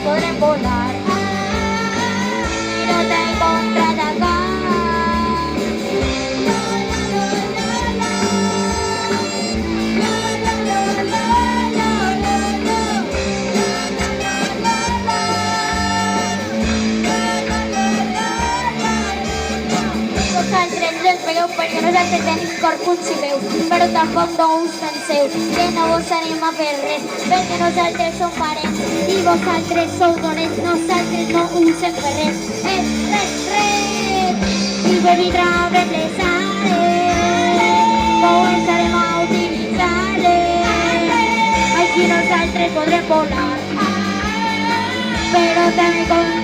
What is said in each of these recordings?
Podrem volar, no te contraatacar. Vosaltres no us pegueu perquè nosaltres tenim cor, punts i veus, però tampoc no us penseu que no vos anem a fer res, perquè nosaltres som parents i vosaltres sou dolents, nosaltres no us hem fet res. I per vindrà a les començarem a utilitzar-les. Aquí nosaltres podrem volar, però també com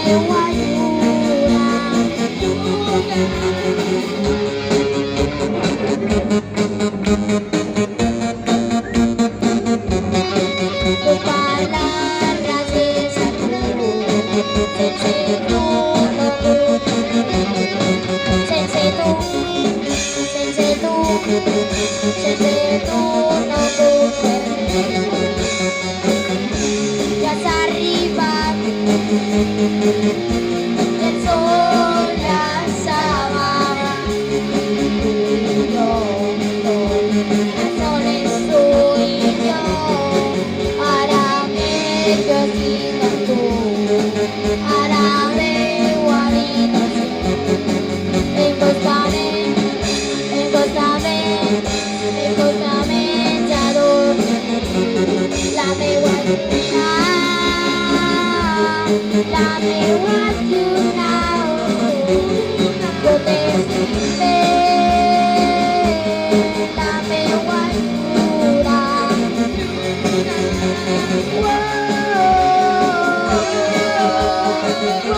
meua lluna. Puc parlar sense tu, sense tu no puc res. Sense tu, sense tu, sense tu no puc fer res. Ja s'ha arribat el sol ja s'amaga. El sol és tu i jo, ara més jo estic amb tu, ara meu habitació. Encostament ja dormiré. La meua lluna, la meua lluna, jo t'estic bé, la meua lluna. La meua lluna, la meua lluna,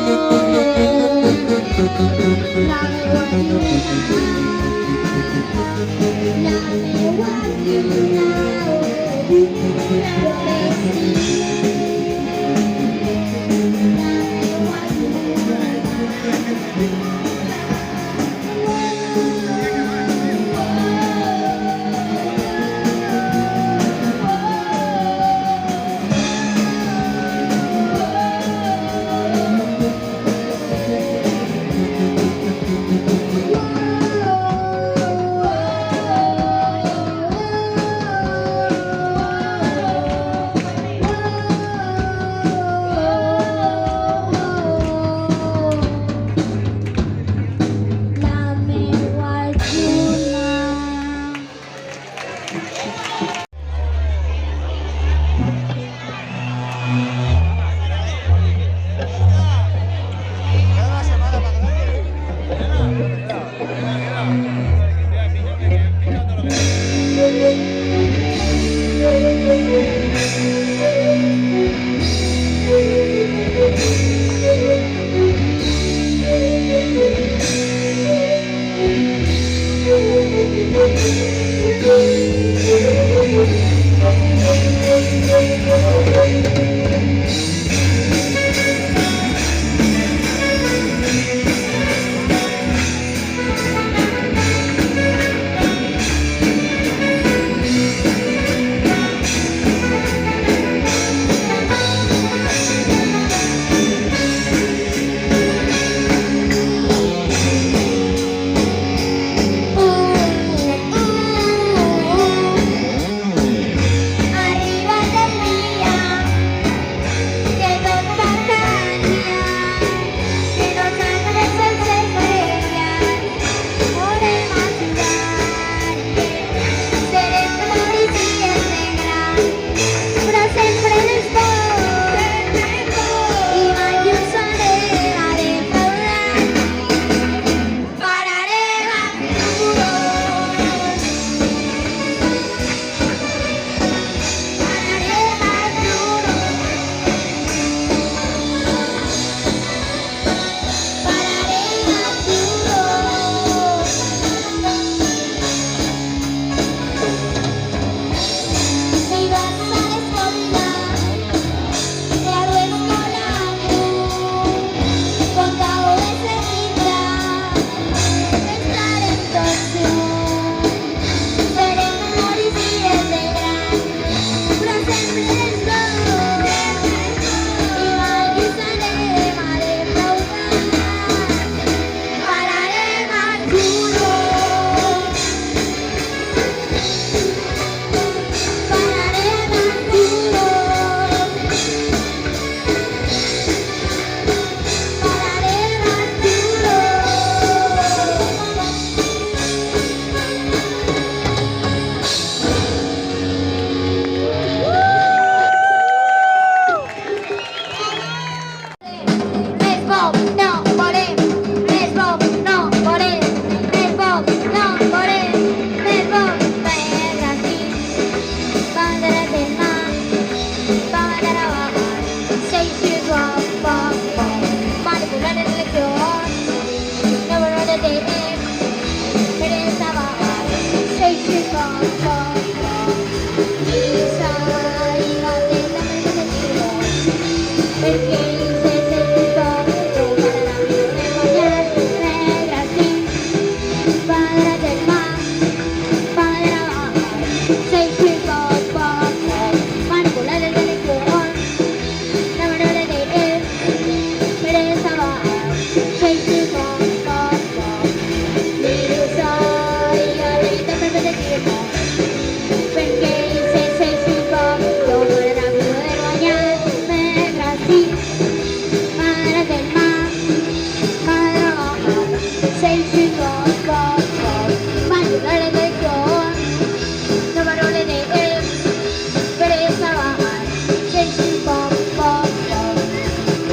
jo t'estic bé, la meua 6 y pop, pop, pop. Mayonnaise de cor, no parole de él, pero estaba mal. 6 y pop, pop, pop.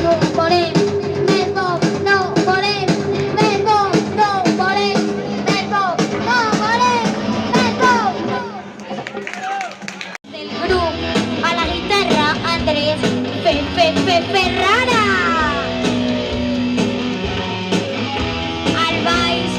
No volé, verbo, no volé, verbo, no volé, verbo, no volé, verbo. Del grupo a la guitarra Andrés Ferrara. Al baile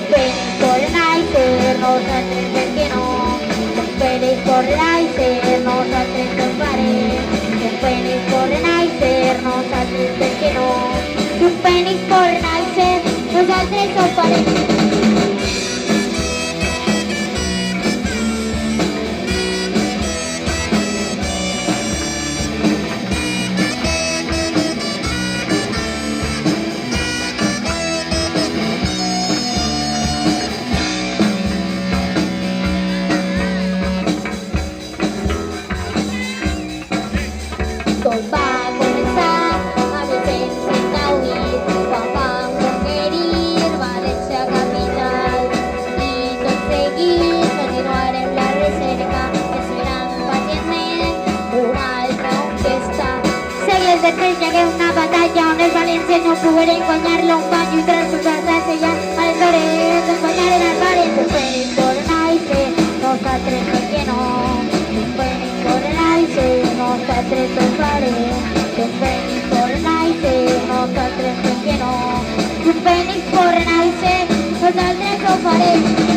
Feliç Fortnite, nosaltres per què no? Feliç Fortnite, nosaltres ho farem. Feliç Fortnite, nosaltres per què no? Feliç Fortnite, nosaltres ho farem. Tot va començar a Vicenç en Taüll, quan vam conquerir València capital. I tot seguit continuarem la recerca, esperant pacientment una altra conquesta. Segles després hi hagué una batalla on els valencians no pogueren guanyar-la, on van lluitar per assajar a les hores, guanyaren els valents. Feliç Fortnite, nosaltres per què no? Feliç Fortnite, nosaltres ho farem. Feliç Fortnite, nosaltres per què no? Feliç Fortnite, nosaltres ho farem.